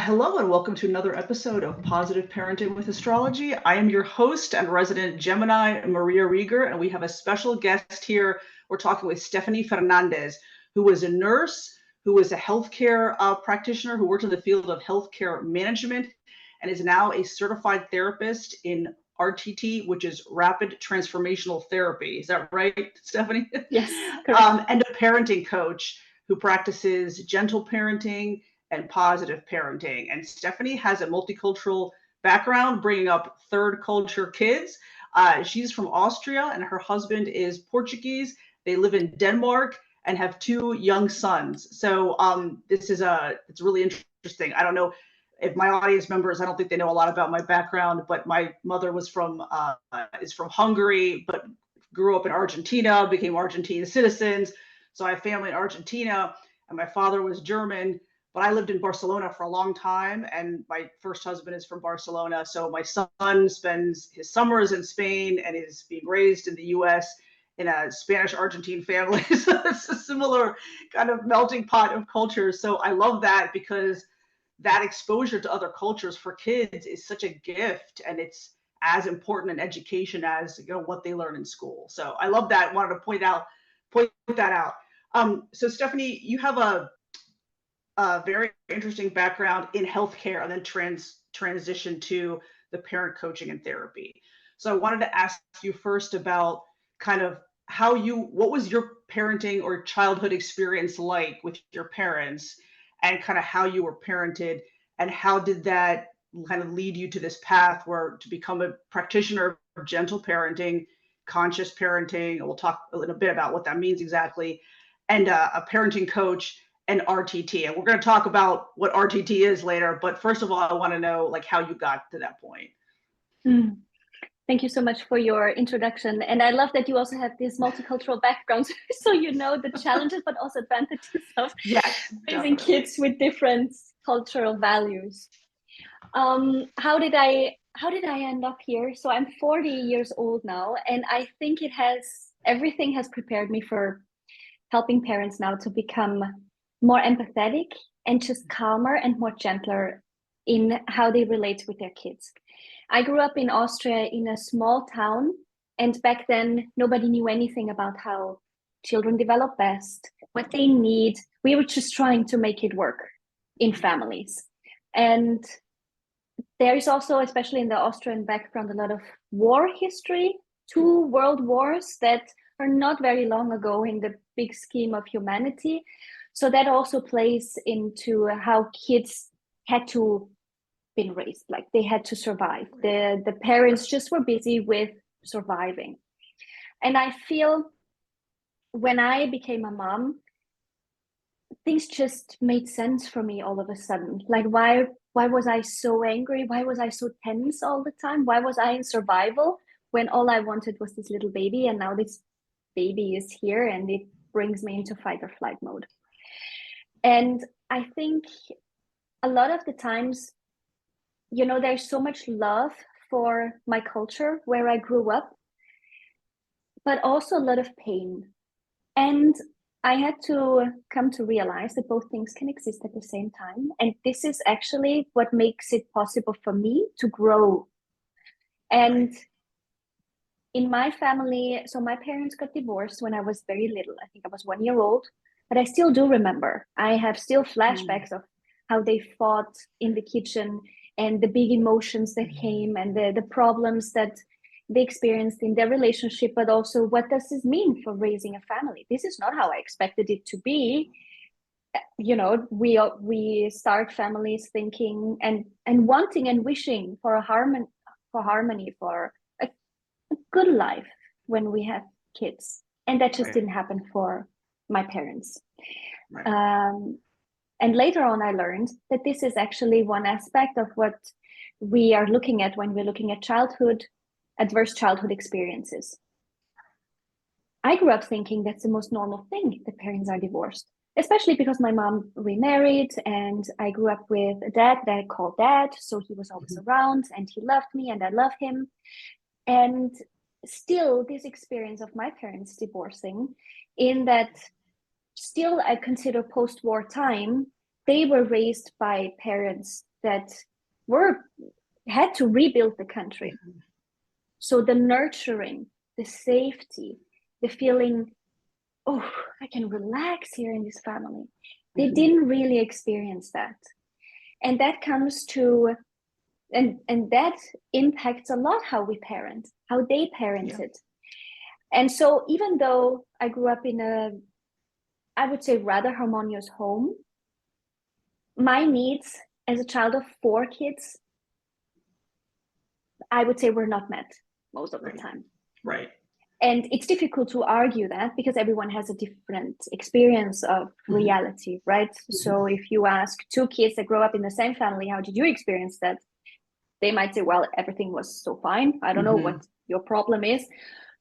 Hello and welcome to another episode of Positive Parenting with Astrology. I am your host and resident Gemini, Maria Rieger, and we have a special guest here. We're talking with Stefanie Fernandes, who was a nurse, who was a healthcare practitioner, who worked in the field of healthcare management, and is now a certified therapist in RTT, which is Rapid Transformational Therapy. Is that right, Stefanie? Yes, correct. And a parenting coach who practices gentle parenting and positive parenting. And Stefanie has a multicultural background, bringing up third culture kids. She's from Austria and her husband is Portuguese. They live in Denmark and have two young sons. So it's really interesting. I don't know if my audience members, I don't think they know a lot about my background, but my mother is from Hungary, but grew up in Argentina, became Argentine citizens. So I have family in Argentina, and my father was German. But I lived in Barcelona for a long time, and my first husband is from Barcelona. So my son spends his summers in Spain and is being raised in the US in a Spanish-Argentine family. So it's a similar kind of melting pot of cultures. So I love that because that exposure to other cultures for kids is such a gift, and it's as important in education as what they learn in school. So I love that. Wanted to point that out. So Stefanie, you have a very interesting background in healthcare and then transition to the parent coaching and therapy. So I wanted to ask you first about kind of what was your parenting or childhood experience like with your parents, and kind of how you were parented, and how did that kind of lead you to this path where to become a practitioner of gentle parenting, conscious parenting, and we'll talk a little bit about what that means exactly, and a parenting coach and RTT. And we're going to talk about what RTT is later. But first of all, I want to know like how you got to that point. Thank you so much for your introduction. And I love that you also have this multicultural background. So you know the challenges, but also advantages of raising kids with different cultural values. How did I end up here? So I'm 40 years old now, and I think everything has prepared me for helping parents now to become more empathetic and just calmer and more gentler in how they relate with their kids. I grew up in Austria in a small town, and back then nobody knew anything about how children develop best, what they need. We were just trying to make it work in families. And there is also, especially in the Austrian background, a lot of war history, 2 world wars that are not very long ago in the big scheme of humanity. So that also plays into how kids had to be raised, like they had to survive. The parents just were busy with surviving. And I feel when I became a mom, things just made sense for me all of a sudden. Like why was I so angry? Why was I so tense all the time? Why was I in survival when all I wanted was this little baby? And now this baby is here and it brings me into fight or flight mode. And I think a lot of the times, there's so much love for my culture where I grew up, but also a lot of pain. And I had to come to realize that both things can exist at the same time. And this is actually what makes it possible for me to grow. And in my family, so my parents got divorced when I was very little. I think I was 1 year old. But I still do remember. I have still flashbacks of how they fought in the kitchen and the big emotions that came and the problems that they experienced in their relationship, but also what does this mean for raising a family? This is not how I expected it to be. We start families thinking and wanting and wishing for a harmony, for a good life when we have kids. And that just didn't happen for my parents. And later on, I learned that this is actually one aspect of what we are looking at when we're looking at adverse childhood experiences. I grew up thinking that's the most normal thing, that parents are divorced, especially because my mom remarried and I grew up with a dad that I called dad. So he was always around and he loved me and I love him. And still this experience of my parents divorcing, in that still I consider post-war time, they were raised by parents that had to rebuild the country. So the nurturing, the safety, the feeling, oh, I can relax here in this family. They didn't really experience that. And that comes to, and that impacts a lot how we parent, how they parented. And so even though I grew up in a, I would say, rather harmonious home, my needs as a child of 4 kids, I would say, were not met most of the time. Right. And it's difficult to argue that because everyone has a different experience of reality, right? So if you ask 2 kids that grow up in the same family, how did you experience that? They might say, well, everything was so fine. I don't know what your problem is.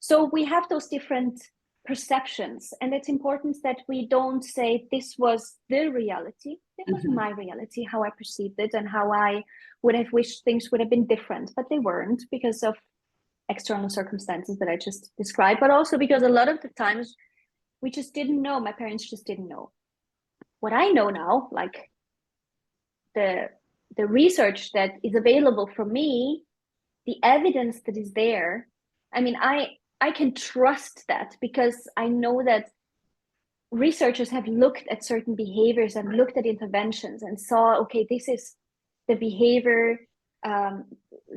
So we have those different perceptions. And it's important that we don't say this was the reality. It was my reality, how I perceived it and how I would have wished things would have been different. But they weren't because of external circumstances that I just described, but also because a lot of the times we just didn't know. My parents just didn't know. What I know now, like the research that is available for me, the evidence that is there, I mean, I can trust that because I know that researchers have looked at certain behaviors and looked at interventions and saw, okay, this is the behavior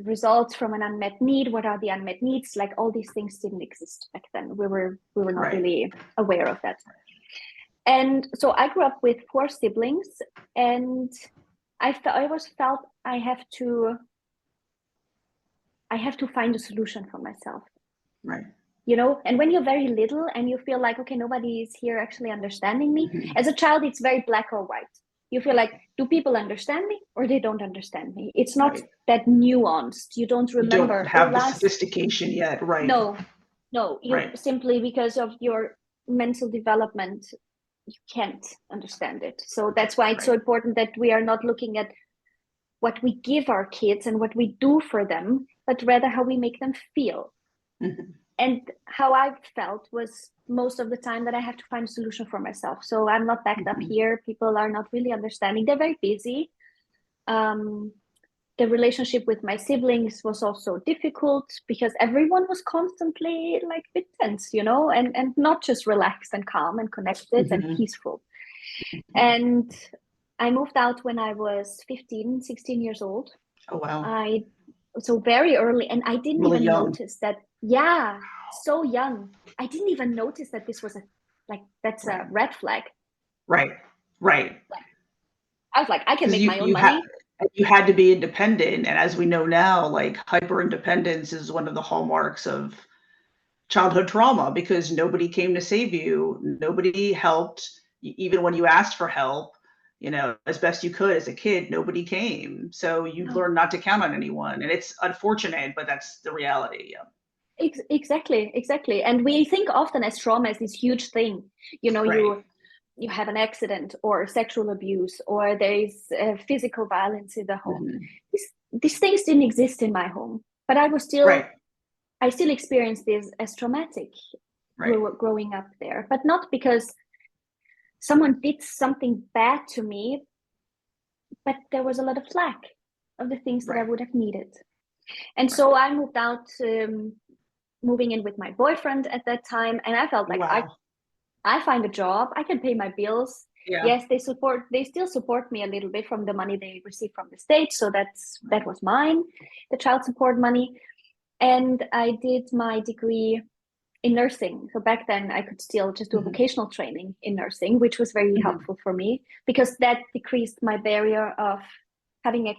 results from an unmet need. What are the unmet needs? Like all these things didn't exist back then. We were not really aware of that. And so I grew up with 4 siblings, and I always felt I have to find a solution for myself. Right. You know, and when you're very little and you feel like, okay, nobody is here actually understanding me. As a child, it's very black or white. You feel like, do people understand me or they don't understand me? It's not that nuanced. You don't remember. You don't have the sophistication yet, right? No, simply because of your mental development, you can't understand it. So that's why it's so important that we are not looking at what we give our kids and what we do for them, but rather how we make them feel. And how I felt was most of the time that I have to find a solution for myself. So I'm not backed up here. People are not really understanding. They're very busy. The relationship with my siblings was also difficult because everyone was constantly like a bit tense, you know, and not just relaxed and calm and connected and peaceful. And I moved out when I was 15, 16 years old. Oh, wow. So very early, and I didn't Really even young. notice that. So young. I didn't even notice that this was that's a red flag. Right. I was like, I can make my own money. You had to be independent, and as we know now, like hyperindependence is one of the hallmarks of childhood trauma because nobody came to save you, nobody helped, even when you asked for help. You know, as best you could as a kid, nobody came. So you learn not to count on anyone. And it's unfortunate, but that's the reality. Yeah. Exactly. And we think often as trauma as this huge thing. You know, you have an accident or sexual abuse or there is physical violence in the home. These things didn't exist in my home, but I was still, I still experienced this as traumatic growing up there, but not because someone did something bad to me, but there was a lot of lack of the things that I would have needed. And so I moved out, moving in with my boyfriend at that time. And I felt like I find a job, I can pay my bills. Yes, they still support me a little bit from the money they receive from the state. So that was mine, the child support money. And I did my degree in nursing. So back then I could still just do a vocational training in nursing, which was very helpful for me because that decreased my barrier of having a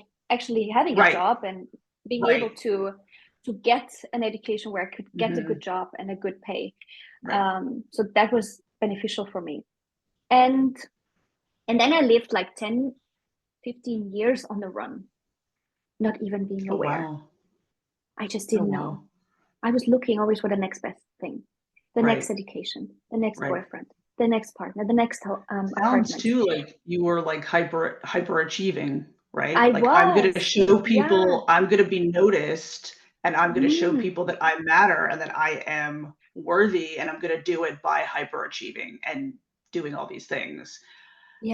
job and being able to get an education where I could get a good job and a good pay. So that was beneficial for me. And then I lived like 10, 15 years on the run, not even being aware. Wow. I just didn't know. I was looking always for the next best thing, the next education, the next boyfriend, the next partner, the next apartment. Sounds too like you were like hyper achieving, right? I like was. I'm going to show people, I'm going to be noticed, and I'm going to show people that I matter and that I am worthy, and I'm going to do it by hyper achieving and doing all these things.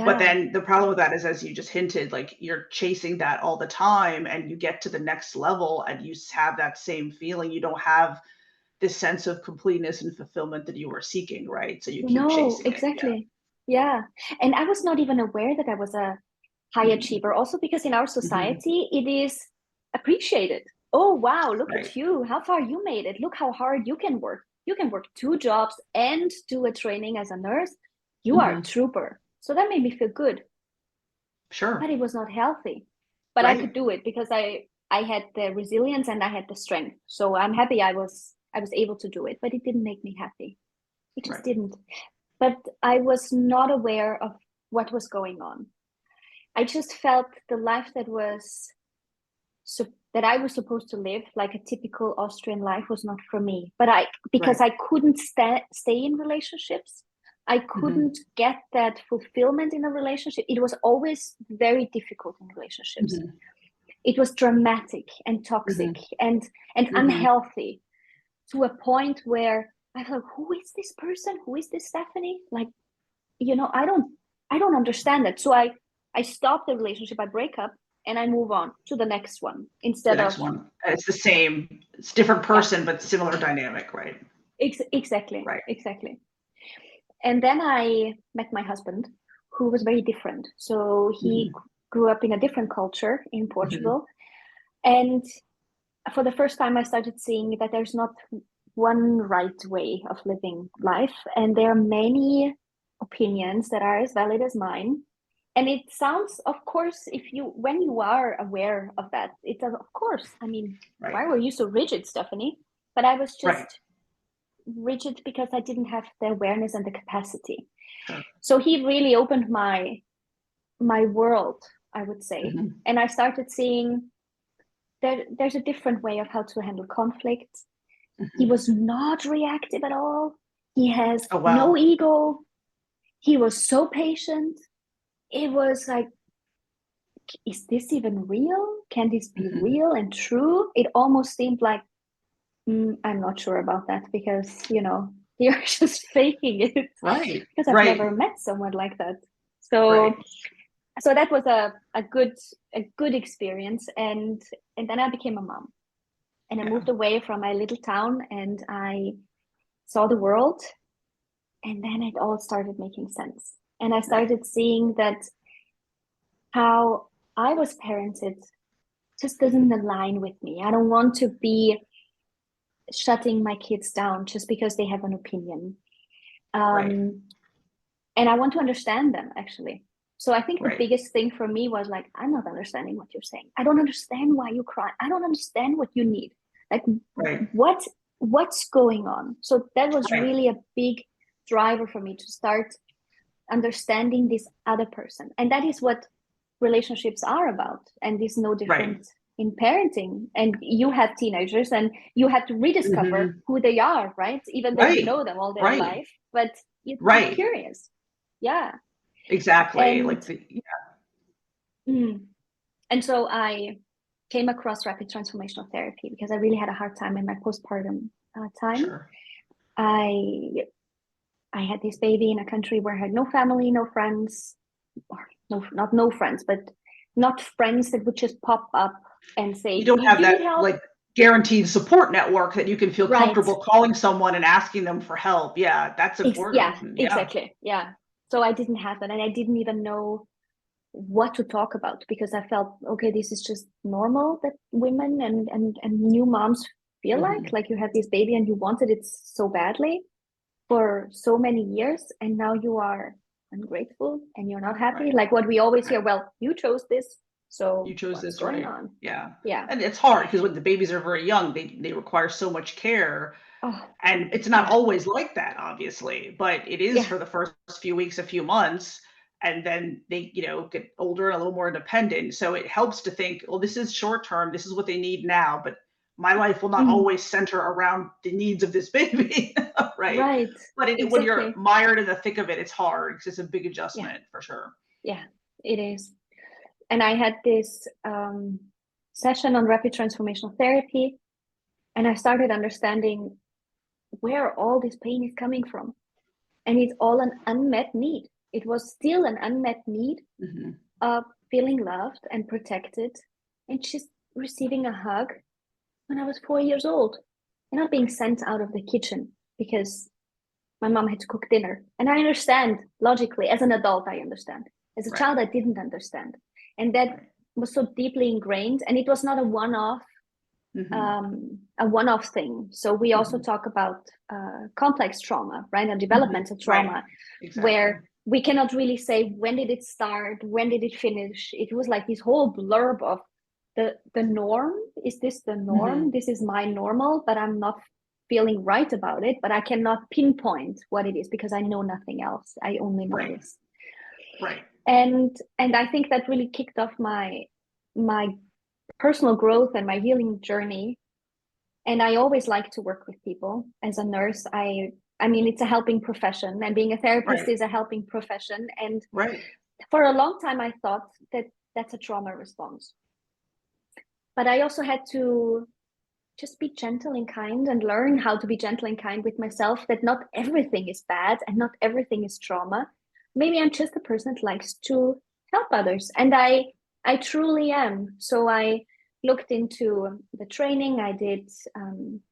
But then the problem with that is, as you just hinted, like you're chasing that all the time and you get to the next level and you have that same feeling. You don't have this sense of completeness and fulfillment that you were seeking, right? So you keep chasing it. Exactly. Yeah. And I was not even aware that I was a high achiever, also because in our society, it is appreciated. Oh, wow, look at you, how far you made it. Look how hard you can work. You can work 2 jobs and do a training as a nurse. You are a trooper. So that made me feel good. Sure. But it was not healthy. But I could do it because I had the resilience and I had the strength. So I'm happy I was able to do it, but it didn't make me happy. It just didn't. But I was not aware of what was going on. I just felt the life that I was supposed to live, like a typical Austrian life, was not for me. But because I couldn't stay in relationships, I couldn't get that fulfillment in a relationship. It was always very difficult in relationships. It was dramatic and toxic and unhealthy, to a point where I thought, who is this person? Who is this Stefanie? Like, I don't understand it. So I stop the relationship, I break up, and I move on to the next one instead the next of one. It's the same, it's different person, but similar dynamic, right? Exactly. Exactly. And then I met my husband, who was very different. So he grew up in a different culture in Portugal. And for the first time, I started seeing that there's not one right way of living life. And there are many opinions that are as valid as mine. And it sounds, of course, when you are aware of that, it does, of course. I mean, why were you so rigid, Stefanie? But I was just rigid because I didn't have the awareness and the capacity. So he really opened my world, I would say. And I started seeing that there's a different way of how to handle conflict. He was not reactive at all. He has no ego. He was so patient. It was like, is this even real? Can this be real and true? It almost seemed like, I'm not sure about that, because, you're just faking it. Right. Because I've never met someone like that. So that was a good experience. And then I became a mom. And I moved away from my little town and I saw the world. And then it all started making sense. And I started seeing that how I was parented just doesn't align with me. I don't want to be shutting my kids down just because they have an opinion. And I want to understand them, actually. So I think the biggest thing for me was like, I'm not understanding what you're saying. I don't understand why you cry. I don't understand what you need. Like, what's going on? So that was really a big driver for me to start understanding this other person. And that is what relationships are about. And it's no different in parenting. And you have teenagers and you have to rediscover who they are, right? Even though you know them all their life, but you're curious. Yeah. Exactly. And so I came across rapid transformational therapy because I really had a hard time in my postpartum time. I had this baby in a country where I had no family, no friends, or not no friends, but not friends that would just pop up and say, you don't have that help? like guaranteed support network that you can feel comfortable calling someone and asking them for help. Yeah, that's important. Exactly. Yeah. So I didn't have that, and I didn't even know what to talk about, because I felt, okay, this is just normal that women and new moms feel like you have this baby and you wanted it so badly for so many years, and now you are ungrateful and you're not happy. Like what we always hear, well, you chose this, so you chose what's going on? Yeah. Yeah. And it's hard because when the babies are very young, they require so much care. And it's not always like that, obviously, but it is for the first few weeks, a few months. And then they, get older and a little more independent. So it helps to think, well, this is short term. This is what they need now. But my life will not always center around the needs of this baby. Right. But when you're mired in the thick of it, it's hard because it's a big adjustment for sure. Yeah, it is. And I had this session on rapid transformational therapy, and I started understanding where all this pain is coming from. And it's all an unmet need. It was still an unmet need of feeling loved and protected, and just receiving a hug when I was 4 years old, and not being sent out of the kitchen because my mom had to cook dinner. And I understand logically, as an adult, I understand. As a child, I didn't understand. And that was so deeply ingrained, and it was not a one-off thing. So we also talk about complex trauma, right? And developmental trauma, where we cannot really say, when did it start? When did it finish? It was like this whole blurb of the norm. Is this the norm? This is my normal, but I'm not feeling right about it, but I cannot pinpoint what it is because I know nothing else. I only know this. Right. And I think that really kicked off my personal growth and my healing journey. And I always like to work with people. As a nurse, I mean, it's a helping profession, and being a therapist is a helping profession. And for a long time, I thought that that's a trauma response. But I also had to just be gentle and kind and learn how to be gentle and kind with myself, that not everything is bad and not everything is trauma. Maybe I'm just a person that likes to help others. And I truly am. So I looked into the training. I did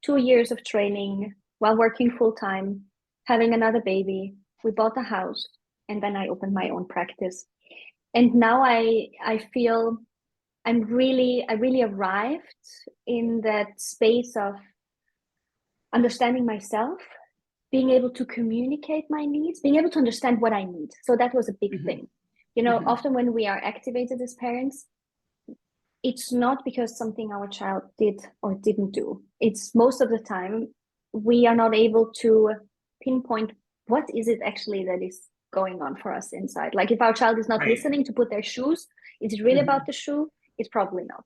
2 years of training while working full time, having another baby. We bought a house, and then I opened my own practice. And now I feel I really arrived in that space of understanding myself, being able to communicate my needs, being able to understand what I need. So that was a big thing. You know, often when we are activated as parents, it's not because something our child did or didn't do. It's most of the time we are not able to pinpoint what is it actually that is going on for us inside. Like if our child is not listening to put their shoes, is it really about the shoe? It's probably not.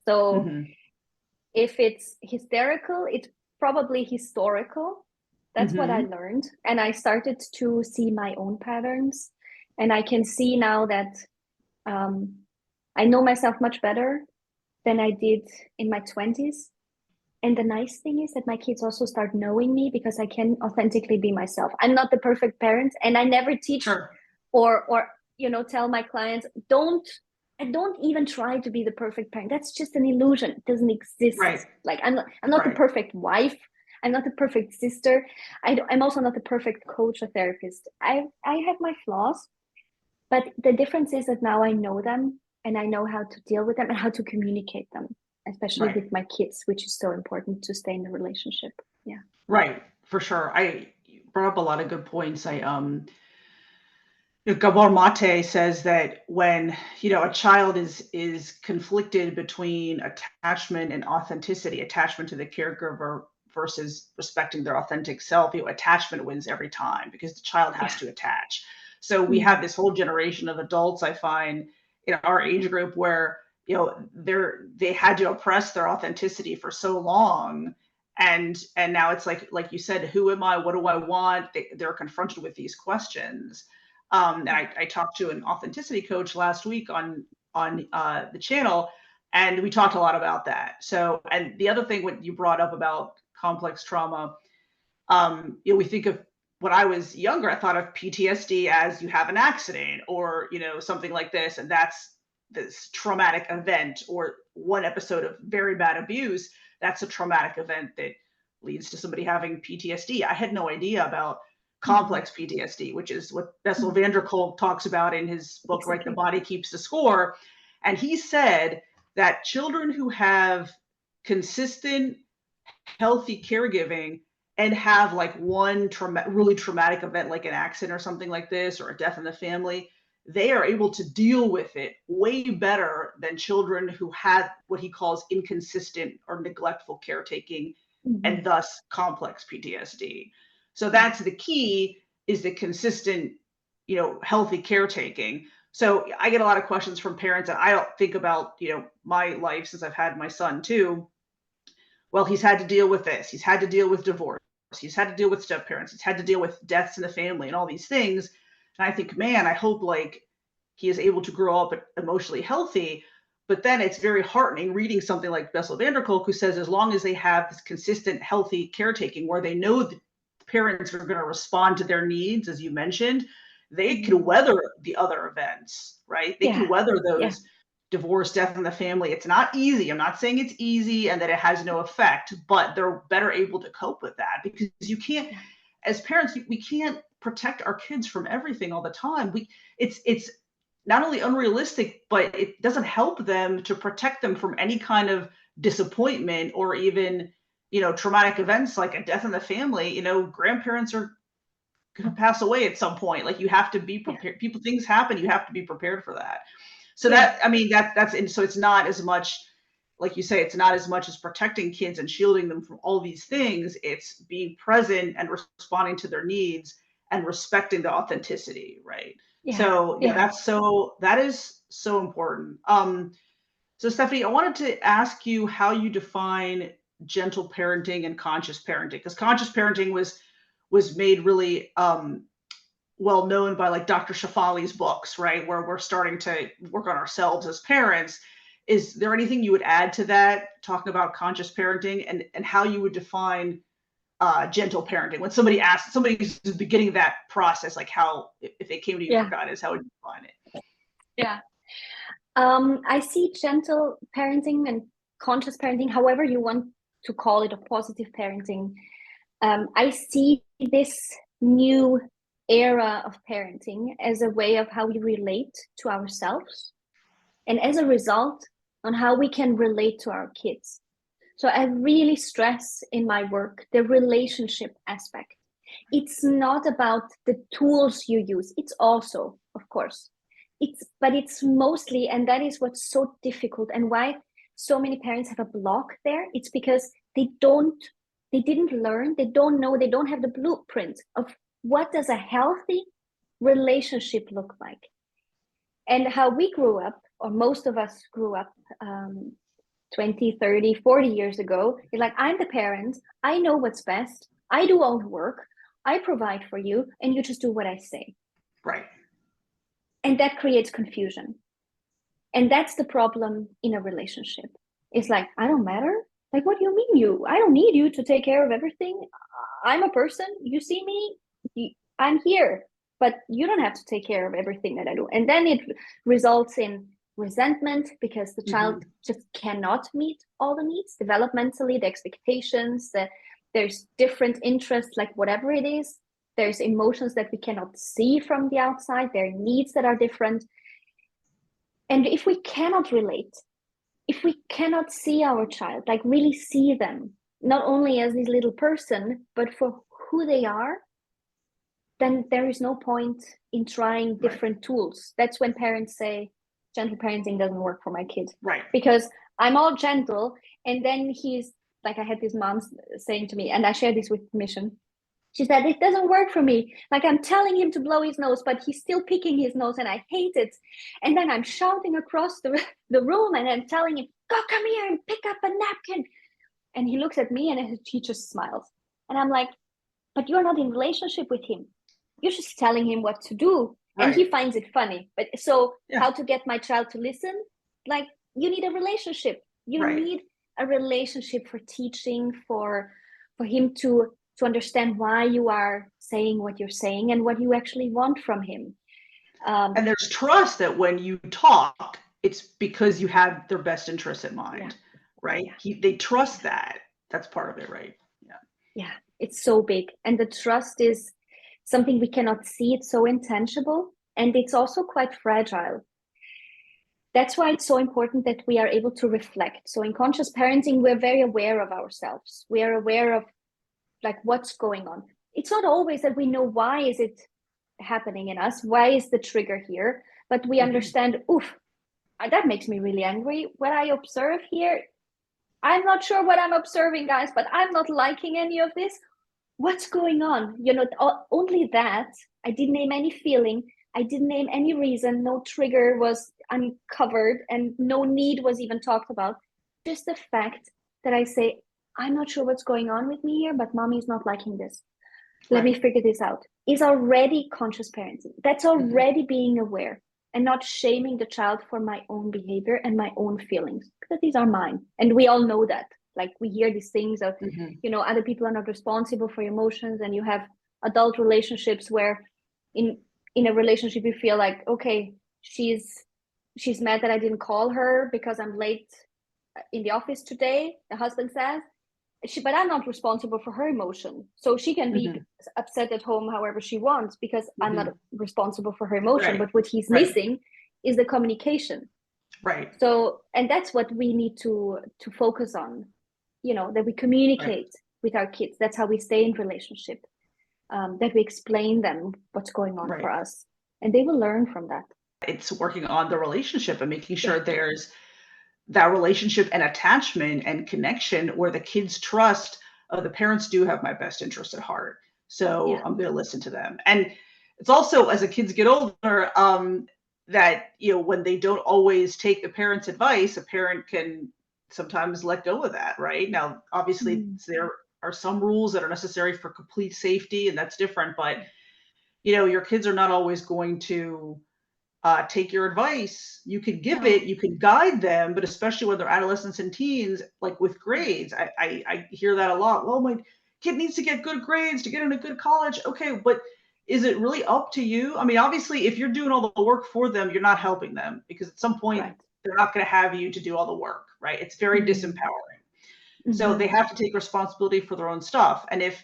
So if it's hysterical, it's probably historical. That's what I learned. And I started to see my own patterns. And I can see now that I know myself much better than I did in my 20s. And the nice thing is that my kids also start knowing me because I can authentically be myself. I'm not the perfect parent, and I never teach or you know, tell my clients, don't even try to be the perfect parent. That's just an illusion. It doesn't exist. Like I'm not the perfect wife. I'm not the perfect sister. I'm also not the perfect coach or therapist. I have my flaws, but the difference is that now I know them, and I know how to deal with them and how to communicate them, especially with my kids, which is so important to stay in the relationship. Yeah. Right, for sure. I brought up a lot of good points. Gabor Mate says that when, you know, a child is conflicted between attachment and authenticity, attachment to the caregiver versus respecting their authentic self, you know, attachment wins every time because the child has to attach. So we have this whole generation of adults, I find, in our age group where, you know, they had to oppress their authenticity for so long. And now it's like you said, who am I? What do I want? They're confronted with these questions. And I talked to an authenticity coach last week on the channel, and we talked a lot about that. So, and the other thing what you brought up about complex trauma, you know, we think of, when I was younger, I thought of PTSD as you have an accident or, you know, something like this, and that's this traumatic event, or one episode of very bad abuse. That's a traumatic event that leads to somebody having PTSD. I had no idea about complex PTSD, which is what Bessel van der Kolk talks about in his book, right? The Body Keeps the Score. And he said that children who have consistent, healthy caregiving and have like one really traumatic event, like an accident or something like this, or a death in the family, they are able to deal with it way better than children who had what he calls inconsistent or neglectful caretaking, and thus complex PTSD. So that's the key, is the consistent, you know, healthy caretaking. So I get a lot of questions from parents, and I don't think about, you know, my life since I've had my son too. Well, he's had to deal with this. He's had to deal with divorce. He's had to deal with step parents. He's had to deal with deaths in the family and all these things. And I think, man, I hope like he is able to grow up emotionally healthy. But then it's very heartening reading something like Bessel van der Kolk, who says as long as they have this consistent, healthy caretaking where they know the parents are going to respond to their needs, as you mentioned, they can weather the other events, right? They can weather those divorce, death in the family. It's not easy. I'm not saying it's easy and that it has no effect, but they're better able to cope with that, because you can't, as parents, we can't protect our kids from everything all the time. It's not only unrealistic, but it doesn't help them to protect them from any kind of disappointment or even, traumatic events like a death in the family. Grandparents are going to pass away at some point. Like, you have to be prepared. Things happen. You have to be prepared for that. So so it's not as much, like you say, it's not as much as protecting kids and shielding them from all these things. It's being present and responding to their needs and respecting the authenticity, right? So that is so important. So Stefanie, I wanted to ask you how you define gentle parenting and conscious parenting, because conscious parenting was made really well known by like Dr. Shefali's books, right? Where we're starting to work on ourselves as parents. Is there anything you would add to that, talking about conscious parenting and how you would define gentle parenting? When somebody's beginning that process, like how, if they came to you for guidance, how would you define it? Yeah. I see gentle parenting and conscious parenting, however you want to call it, a positive parenting. I see this new era of parenting as a way of how we relate to ourselves, and as a result on how we can relate to our kids. So I really stress in my work the relationship aspect. It's not about the tools you use. It's also, of course, but it's mostly, and that is what's so difficult and why so many parents have a block there. It's because they didn't learn, they don't know, they don't have the blueprint of what does a healthy relationship look like. And how we grew up, or most of us grew up 20, 30, 40 years ago, it's like, I'm the parent, I know what's best, I do all the work, I provide for you, and you just do what I say. Right. And that creates confusion. And that's the problem in a relationship. It's like, I don't matter. Like, what do you mean I don't need you to take care of everything. I'm a person, you see me, I'm here, but you don't have to take care of everything that I do. And then it results in resentment because the child just cannot meet all the needs developmentally, the expectations, there's different interests, like whatever it is, there's emotions that we cannot see from the outside, there are needs that are different. And if we cannot relate, if we cannot see our child, like really see them, not only as this little person, but for who they are, then there is no point in trying different tools. That's when parents say, gentle parenting doesn't work for my kid. Right. Because I'm all gentle. And then he's like, I had this mom saying to me, and I share this with Mission. She said, it doesn't work for me. Like, I'm telling him to blow his nose, but he's still picking his nose and I hate it. And then I'm shouting across the room and I'm telling him, go, come here and pick up a napkin. And he looks at me and he just smiles. And I'm like, but you're not in relationship with him. You're just telling him what to do. Right. And he finds it funny. But so how to get my child to listen? Like, you need a relationship. You need a relationship for teaching, for him to understand why you are saying what you're saying and what you actually want from him. And there's trust that when you talk, it's because you have their best interests in mind, right? They trust that. That's part of it, right? Yeah, it's so big. And the trust is something we cannot see. It's so intangible, and it's also quite fragile. That's why it's so important that we are able to reflect. So in conscious parenting, we're very aware of ourselves. We are aware of like what's going on. It's not always that we know why is it happening in us, why is the trigger here, but we understand, oof, that makes me really angry. What I observe here, I'm not sure what I'm observing, guys, but I'm not liking any of this. What's going on? Only that. I didn't name any feeling. I didn't name any reason. No trigger was uncovered and no need was even talked about. Just the fact that I say, I'm not sure what's going on with me here, but mommy is not liking this. Let me figure this out. Is already conscious parenting. That's already being aware and not shaming the child for my own behavior and my own feelings, because these are mine. And we all know that. Like, we hear these things of, other people are not responsible for emotions, and you have adult relationships where in in a relationship you feel like, okay, she's mad that I didn't call her because I'm late in the office today, the husband says, but I'm not responsible for her emotion. So she can be upset at home however she wants because I'm not responsible for her emotion. But what he's missing is the communication. Right. So, and that's what we need to focus on, that we communicate with our kids. That's how we stay in relationship, that we explain them what's going on for us, and they will learn from that. It's working on the relationship and making sure there's that relationship and attachment and connection where the kids trust, oh, the parents do have my best interest at heart. So I'm going to listen to them. And it's also, as the kids get older, that, when they don't always take the parent's advice, a parent can sometimes let go of that, right? Now, obviously, there are some rules that are necessary for complete safety, and that's different. But, your kids are not always going to take your advice. You can give it, you can guide them, but especially when they're adolescents and teens, like with grades, I hear that a lot. Well, my kid needs to get good grades to get in a good college. Okay, but is it really up to you? I mean, obviously, if you're doing all the work for them, you're not helping them, because at some point they're not going to have you to do all the work, right? It's very disempowering. So they have to take responsibility for their own stuff. And if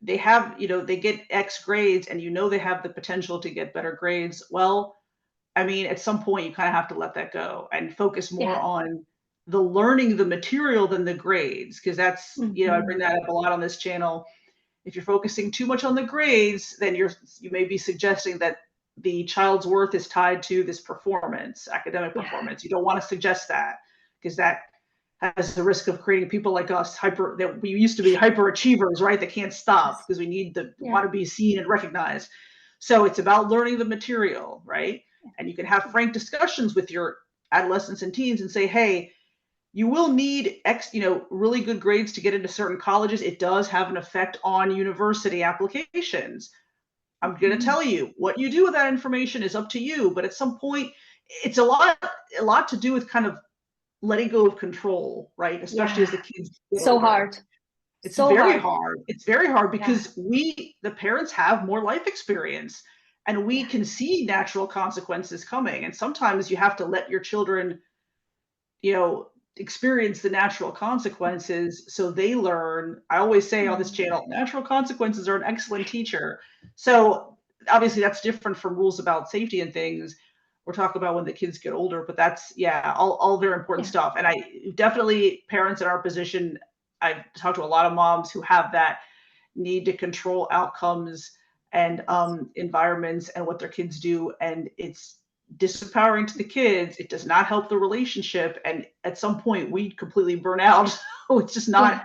they have, they get X grades and they have the potential to get better grades, well, I mean, at some point you kind of have to let that go and focus more on the learning the material than the grades. Because that's, I bring that up a lot on this channel. If you're focusing too much on the grades, then you may be suggesting that the child's worth is tied to this performance, academic performance. You don't want to suggest that, because that has the risk of creating people like us that we used to be hyperachievers, right? That can't stop because we need to want to be seen and recognized. So it's about learning the material, right? And you can have frank discussions with your adolescents and teens and say, hey, you will need really good grades to get into certain colleges. It does have an effect on university applications. I'm going to tell you, what you do with that information is up to you. But at some point, it's a lot to do with kind of letting go of control, right? Especially as the kids get so older. hard. It's so very hard. It's very hard because the parents have more life experience, and we can see natural consequences coming. And sometimes you have to let your children, experience the natural consequences so they learn. I always say on this channel, natural consequences are an excellent teacher. So obviously that's different from rules about safety and things. We're talking about when the kids get older, but that's, all very important stuff. And I definitely, parents in our position, I've talked to a lot of moms who have that need to control outcomes and environments and what their kids do. And it's disempowering to the kids. It does not help the relationship. And at some point we completely burn out. It's just not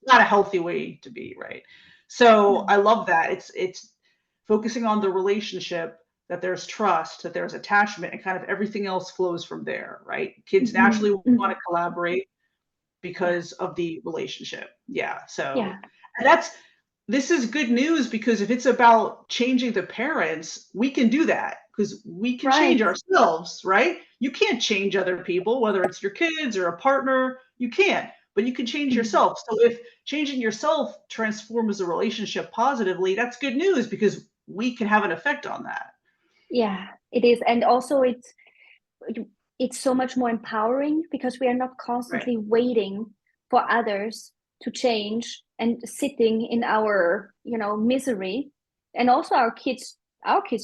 a healthy way to be, right? So I love that. It's focusing on the relationship, that there's trust, that there's attachment, and kind of everything else flows from there, right? Kids naturally want to collaborate because of the relationship. And this is good news, because if it's about changing the parents, we can do that, because we can change ourselves, right? You can't change other people, whether it's your kids or a partner, you can't, but you can change yourself. So if changing yourself transforms a relationship positively, that's good news, because we can have an effect on that. Yeah, it is. And also it's so much more empowering, because we are not constantly waiting for others to change and sitting in our, misery. And also our kids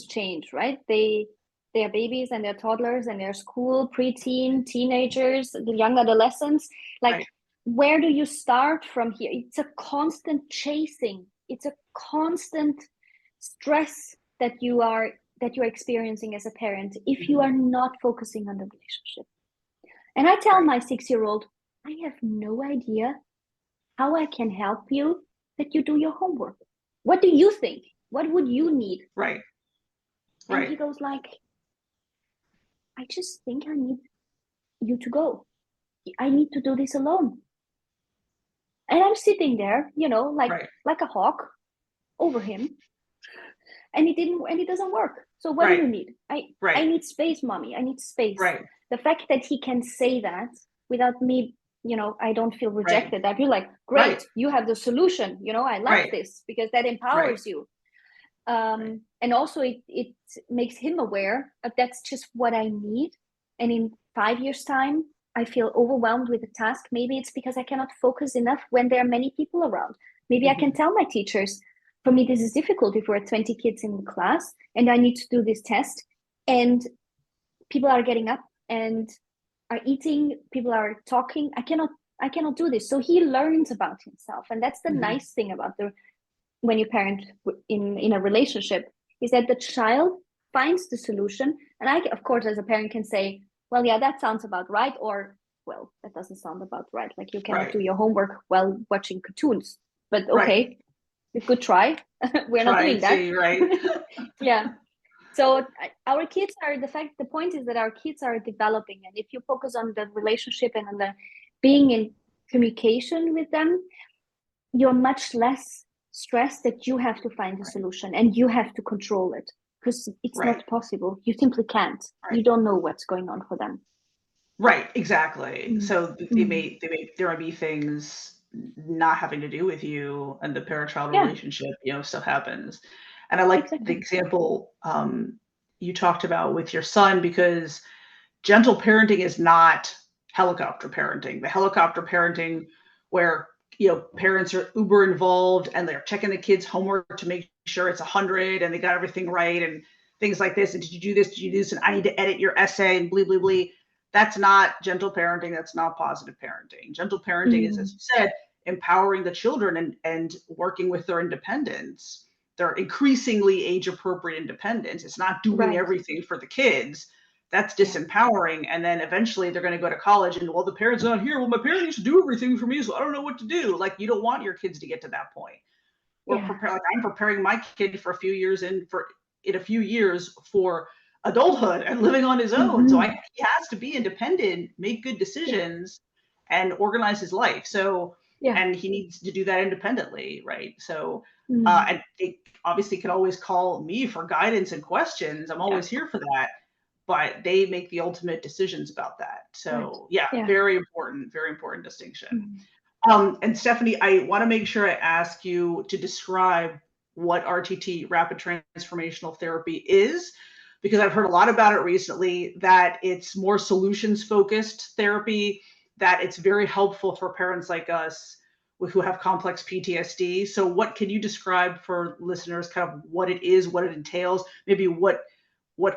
change, right? They are babies and they're toddlers and they're school, preteen, teenagers, the young adolescents. Where do you start from here? It's a constant chasing. It's a constant stress that you are experiencing as a parent if you are not focusing on the relationship. And I tell my 6-year-old, I have no idea how I can help you that you do your homework. What do you think? What would you need? And he goes like, I just think I need you to go. I need to do this alone. And I'm sitting there, like a hawk over him. And it doesn't work. So what do you need? I need space, mommy. I need space. The fact that he can say that without me, I don't feel rejected. I feel like, great, you have the solution. I like this, because that empowers you. And also it makes him aware that that's just what I need. And in 5 years time, I feel overwhelmed with the task. Maybe it's because I cannot focus enough when there are many people around. Maybe I can tell my teachers, for me, this is difficult if we're 20 kids in class and I need to do this test and people are getting up and are eating, people are talking. I cannot do this. So he learns about himself. And that's the nice thing about when you parent in a relationship, is that the child finds the solution. And I, of course, as a parent can say, well, yeah, that sounds about right. Or, well, that doesn't sound about right. Like you cannot do your homework while watching cartoons. But okay, good try. We're not doing that. Right. Yeah. So our kids are, the point is that our kids are developing. And if you focus on the relationship and on the being in communication with them, you're much less stressed that you have to find a solution and you have to control it, because it's not possible. You simply can't. You don't know what's going on for them. Right, exactly. So there might be things not having to do with you and the parent-child relationship, stuff happens. And I like the example you talked about with your son, because gentle parenting is not helicopter parenting. The helicopter parenting where parents are uber involved and they're checking the kids' homework to make sure it's 100 and they got everything right and things like this. And did you do this? Did you do this? And I need to edit your essay and blah, blah, blah. That's not gentle parenting. That's not positive parenting. Gentle parenting is, as you said, empowering the children and working with their independence, their increasingly age-appropriate independence. It's not doing everything for the kids. That's disempowering. And then eventually they're going to go to college and, well, the parent's not here. Well, my parent used to do everything for me, so I don't know what to do. Like, you don't want your kids to get to that point. I'm preparing my kid for a few years for adulthood and living on his own. So he has to be independent, make good decisions, and organize his life. So, and he needs to do that independently, right? So, and they obviously can always call me for guidance and questions. I'm always here for that. But they make the ultimate decisions about that. So very important distinction. And Stefanie, I want to make sure I ask you to describe what RTT, rapid transformational therapy, is, because I've heard a lot about it recently, that it's more solutions focused therapy, that it's very helpful for parents like us who have complex PTSD. So what can you describe for listeners, kind of what it is, what it entails, maybe what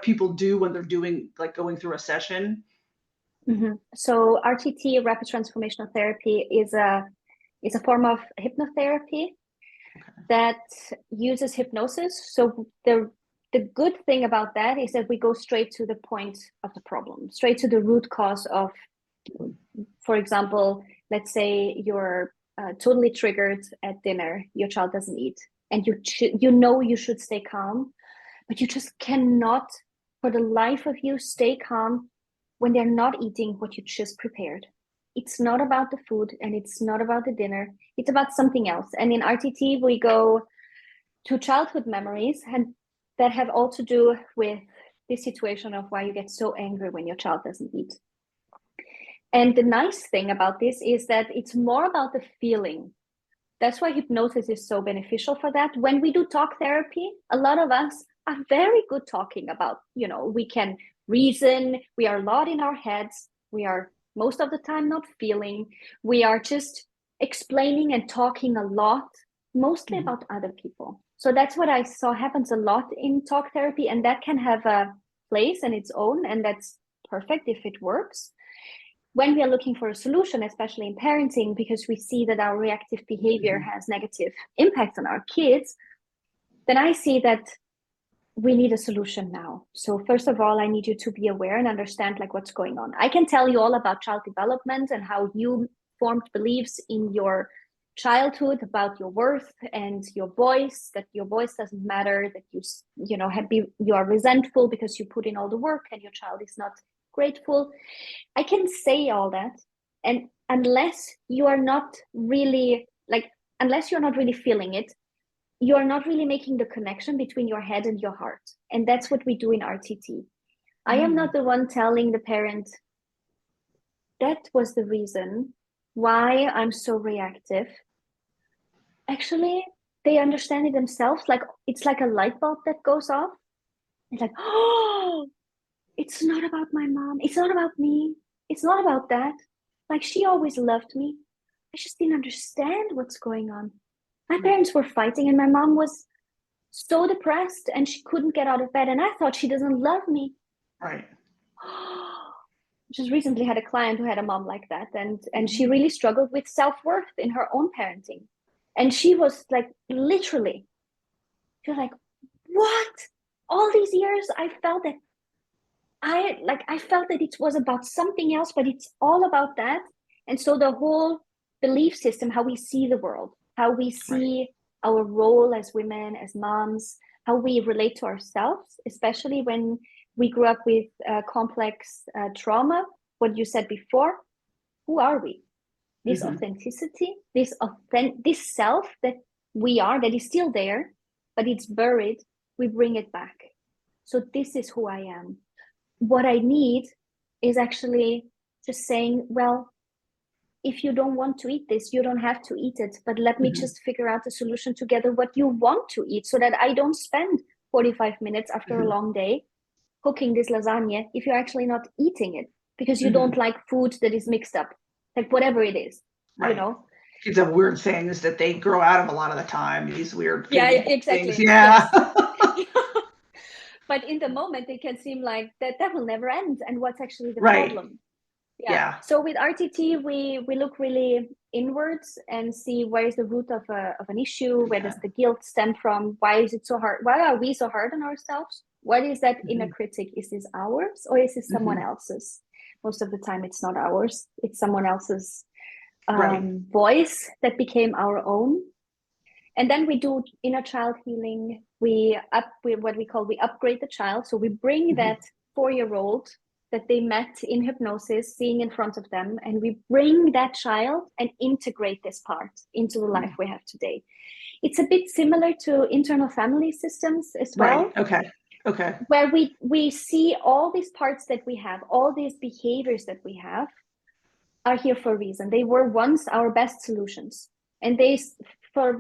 people do when they're going through a session? So RTT, rapid transformational therapy, is a form of hypnotherapy that uses hypnosis. So the good thing about that is that we go straight to the point of the problem, straight to the root cause of, for example, let's say you're totally triggered at dinner, your child doesn't eat, and you should stay calm, but you just cannot, for the life of you, stay calm when they're not eating what you just prepared. It's not about the food and it's not about the dinner. It's about something else. And in RTT, we go to childhood memories, and that have all to do with this situation of why you get so angry when your child doesn't eat. And the nice thing about this is that it's more about the feeling. That's why hypnosis is so beneficial for that. When we do talk therapy, a lot of us are very good talking about, we can reason, we are a lot in our heads, we are most of the time not feeling, we are just explaining and talking a lot, mostly about other people. So that's what I saw happens a lot in talk therapy, and that can have a place in its own, and that's perfect if it works. When we are looking for a solution, especially in parenting, because we see that our reactive behavior has negative impacts on our kids, then I see that we need a solution now. So first of all, I need you to be aware and understand what's going on. I can tell you all about child development and how you formed beliefs in your childhood about your worth and your voice, that your voice doesn't matter, that you are resentful because you put in all the work and your child is not grateful. I can say all that, and unless you're not really feeling it, you're not really making the connection between your head and your heart. And that's what we do in RTT. I am not the one telling the parent, that was the reason why I'm so reactive. Actually, they understand it themselves. Like it's like a light bulb that goes off. It's like, oh, it's not about my mom. It's not about me. It's not about that. Like she always loved me. I just didn't understand what's going on. My parents were fighting and my mom was so depressed and she couldn't get out of bed. And I thought she doesn't love me. Right. Just recently had a client who had a mom like that. And she really struggled with self-worth in her own parenting. And she was like, literally, she was like, what? All these years I felt that I felt that it was about something else, but it's all about that. And so the whole belief system, how we see the world, how we see our role as women, as moms, how we relate to ourselves, especially when we grew up with complex trauma, what you said before, who are we? This authenticity, this self that we are, that is still there, but it's buried, we bring it back. So this is who I am. What I need is actually just saying, well, if you don't want to eat this, you don't have to eat it, but let me just figure out a solution together what you want to eat so that I don't spend 45 minutes after a long day cooking this lasagna if you're actually not eating it because you don't like food that is mixed up, like whatever it is, you know? Kids have weird things that they grow out of a lot of the time, these weird exactly things. Yeah. Yes. But in the moment it can seem like that will never end, and what's actually the problem? So with RTT we look really inwards and see where is the root of an issue, where does the guilt stem from, why is it so hard, why are we so hard on ourselves, what is that inner critic, is this ours or is this someone else's? Most of the time it's not ours, it's someone else's voice that became our own. And then we do inner child healing. We upgrade the child. So we bring that 4-year-old that they met in hypnosis, seeing in front of them, and we bring that child and integrate this part into the life we have today. It's a bit similar to internal family systems as well. Okay. Where we see all these parts that we have, all these behaviors that we have are here for a reason. They were once our best solutions. And for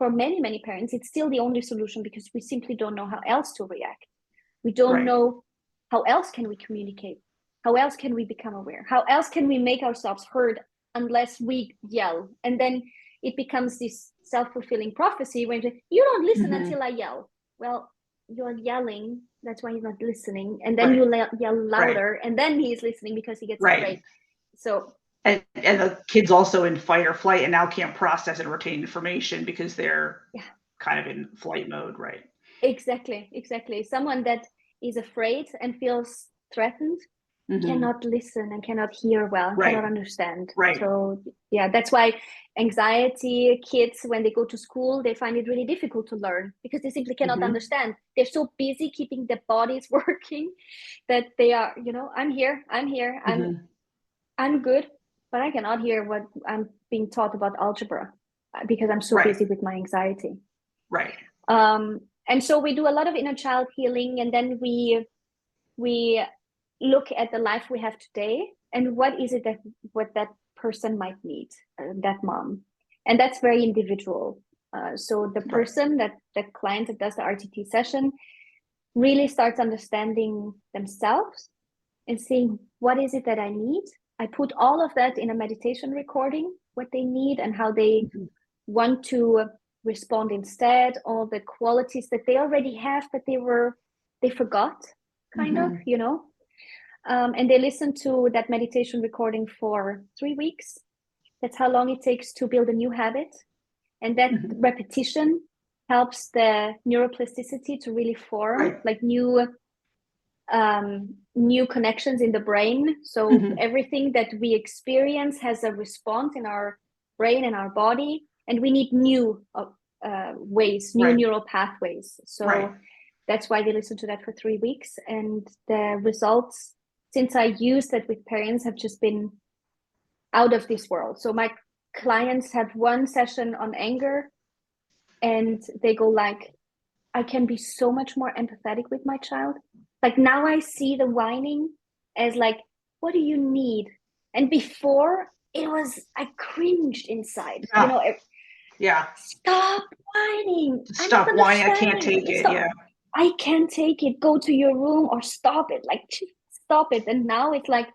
many parents, it's still the only solution because we simply don't know how else to react. We don't know how else can we communicate, how else can we become aware, how else can we make ourselves heard unless we yell. And then it becomes this self-fulfilling prophecy when you don't listen until I yell. Well, you're yelling, that's why he's not listening, and then you yell louder, and then he's listening because he gets afraid. So and the kids also in fight or flight and now can't process and retain information because they're kind of in flight mode, right? Exactly. Someone that is afraid and feels threatened cannot listen and cannot hear well, cannot understand. So that's why anxiety kids, when they go to school, they find it really difficult to learn because they simply cannot understand. They're so busy keeping their bodies working that they are, I'm here, I'm good, but I cannot hear what I'm being taught about algebra because I'm so busy with my anxiety. And so we do a lot of inner child healing, and then we look at the life we have today and what is it what that person might need, that mom. And that's very individual. So the person, that client that does the RTT session really starts understanding themselves and seeing what is it that I need. I put all of that in a meditation recording, what they need and how they want to respond instead, all the qualities that they already have, but they forgot, kind of, and they listen to that meditation recording for 3 weeks. That's how long it takes to build a new habit. And that repetition helps the neuroplasticity to really form like new connections in the brain. So everything that we experience has a response in our brain and our body, and we need new ways, new neural pathways. So that's why they listen to that for 3 weeks. And the results, since I used that with parents, have just been out of this world. So my clients have one session on anger and they go like, I can be so much more empathetic with my child. Like now I see the whining as like, what do you need? And before it was, I cringed inside, Yeah. Stop whining. I'm not Stop whining. I can't understanding. take it. Stop. Yeah. I can't take it. Go to your room or stop it. Like, stop it. And now it's like,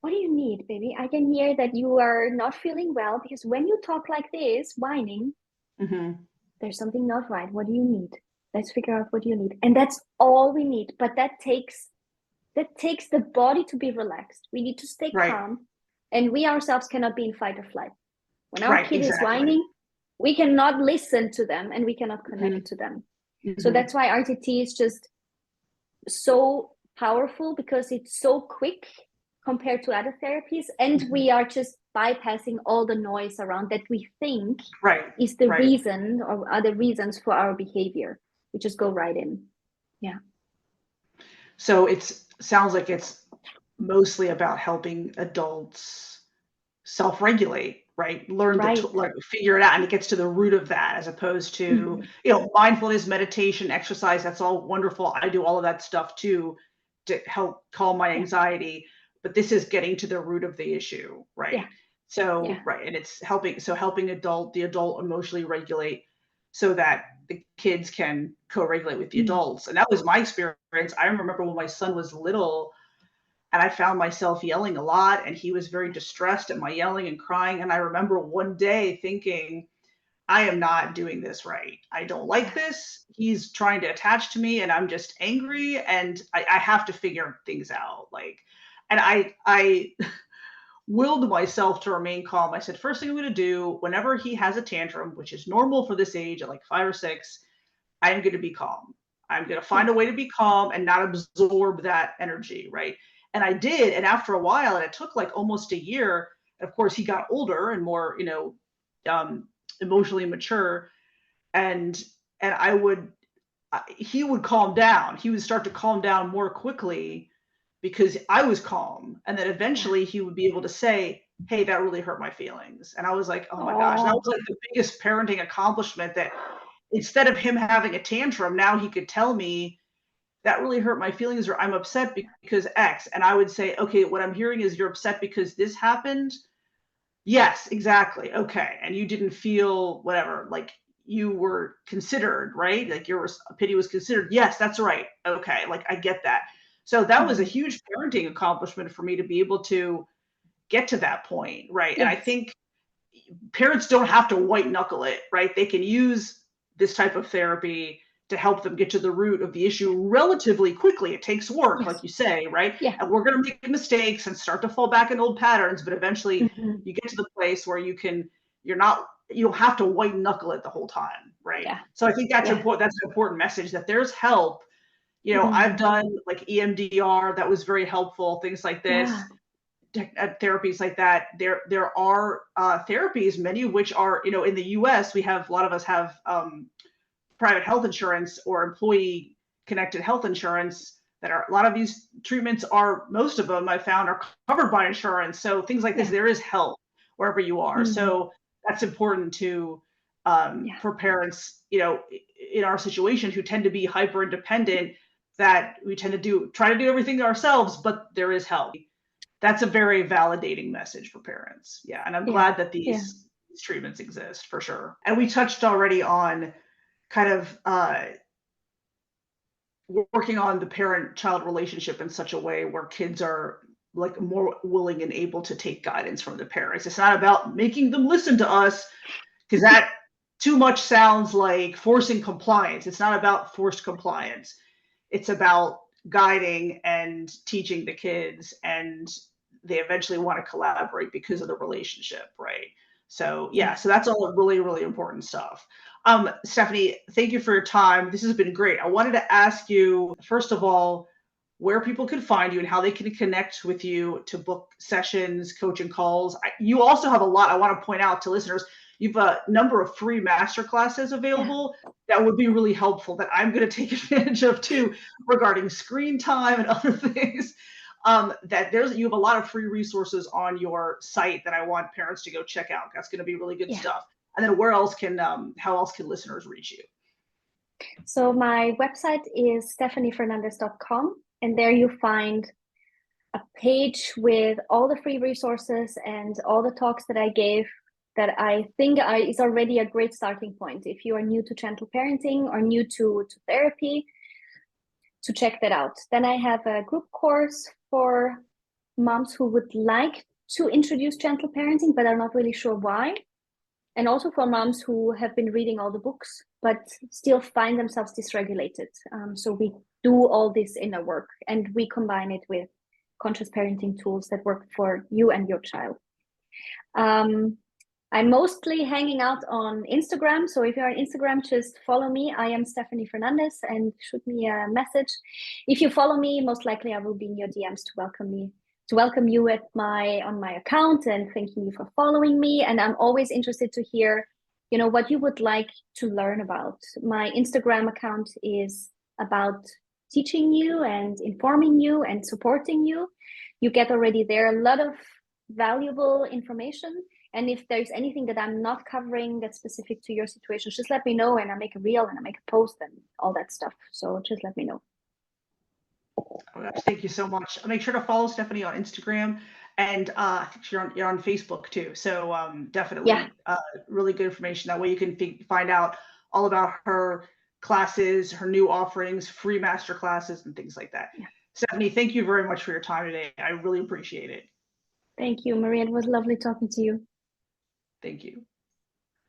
what do you need, baby? I can hear that you are not feeling well, because when you talk like this, whining, there's something not right. What do you need? Let's figure out what you need. And that's all we need. But that takes the body to be relaxed. We need to stay calm. And we ourselves cannot be in fight or flight. When our kid is whining, we cannot listen to them and we cannot connect to them. So that's why RTT is just so powerful, because it's so quick compared to other therapies. And we are just bypassing all the noise around that we think is the reason or other reasons for our behavior. We just go right in. Yeah. So it sounds like it's mostly about helping adults self-regulate, right? Learn to like figure it out, and it gets to the root of that, as opposed to mindfulness, meditation, exercise. That's all wonderful. I do all of that stuff too to help calm my anxiety, but this is getting to the root of the issue, right? Yeah. So and it's helping the adult emotionally regulate so that the kids can co-regulate with the adults. And that was my experience. I remember when my son was little, and I found myself yelling a lot, and he was very distressed at my yelling and crying. And I remember one day thinking, I am not doing this right. I don't like this. He's trying to attach to me and I'm just angry, and I have to figure things out. And I willed myself to remain calm. I said, first thing I'm going to do whenever he has a tantrum, which is normal for this age at like 5 or 6, I'm going to be calm. I'm going to find a way to be calm and not absorb that energy. Right. And I did. And after a while, and it took like almost a year, of course, he got older and more, emotionally mature. And he would calm down. He would start to calm down more quickly because I was calm. And then eventually he would be able to say, hey, that really hurt my feelings. And I was like, oh my gosh, that was like the biggest parenting accomplishment, that instead of him having a tantrum, now he could tell me that really hurt my feelings, or I'm upset because X. And I would say, okay, what I'm hearing is you're upset because this happened. Yes, exactly. Okay. And you didn't feel whatever, like you were considered, right? Like your pity was considered. Yes, that's right. Okay. Like I get that. So that was a huge parenting accomplishment for me to be able to get to that point. Right. Yes. And I think parents don't have to white knuckle it, right? They can use this type of therapy to help them get to the root of the issue relatively quickly. It takes work, like you say, right? Yeah. And we're going to make mistakes and start to fall back in old patterns, but eventually you get to the place where you don't have to white knuckle it the whole time, right? Yeah. So I think that's important. That's an important message, that there's help. I've done like EMDR, that was very helpful, things like this. Therapies like that. There are therapies, many of which are, in the US, a lot of us have private health insurance or employee connected health insurance, that are, a lot of these treatments most of them I found are covered by insurance. So things like this, there is help wherever you are. So that's important to for parents, in our situation, who tend to be hyper independent, that we tend to try to do everything ourselves, but there is help. That's a very validating message for parents. Yeah. And I'm glad that these treatments exist, for sure. And we touched already on kind of working on the parent-child relationship in such a way where kids are like more willing and able to take guidance from the parents. It's not about making them listen to us, because that too much sounds like forcing compliance. It's not about forced compliance. It's about guiding and teaching the kids, and they eventually want to collaborate because of the relationship, right? So so that's all really, really important stuff. Stefanie, thank you for your time. This has been great. I wanted to ask you, first of all, where people can find you and how they can connect with you to book sessions, coaching calls. You also have a lot, I want to point out to listeners, you've a number of free masterclasses available that would be really helpful, that I'm going to take advantage of too, regarding screen time and other things. You have a lot of free resources on your site that I want parents to go check out. That's going to be really good stuff. And then how else can listeners reach you? So my website is stefaniefernandes.com, and there you find a page with all the free resources and all the talks that I gave that I think is already a great starting point if you are new to gentle parenting or new to therapy, to check that out. Then I have a group course for moms who would like to introduce gentle parenting but are not really sure why, and also for moms who have been reading all the books but still find themselves dysregulated. So we do all this inner work and we combine it with conscious parenting tools that work for you and your child. I'm mostly hanging out on Instagram. So if you're on Instagram, just follow me. I am Stefanie Fernandes and shoot me a message. If you follow me, most likely I will be in your DMs to welcome you on my account and thanking you for following me. And I'm always interested to hear, what you would like to learn about. My Instagram account is about teaching you and informing you and supporting you. You get already there a lot of valuable information. And if there's anything that I'm not covering that's specific to your situation, just let me know and I make a reel and I make a post and all that stuff. So just let me know. Oh gosh, thank you so much. Make sure to follow Stefanie on Instagram, and I think you're on Facebook too. So definitely, really good information. That way you can find out all about her classes, her new offerings, free master classes, and things like that. Yeah. Stefanie, thank you very much for your time today. I really appreciate it. Thank you, Maria. It was lovely talking to you. Thank you.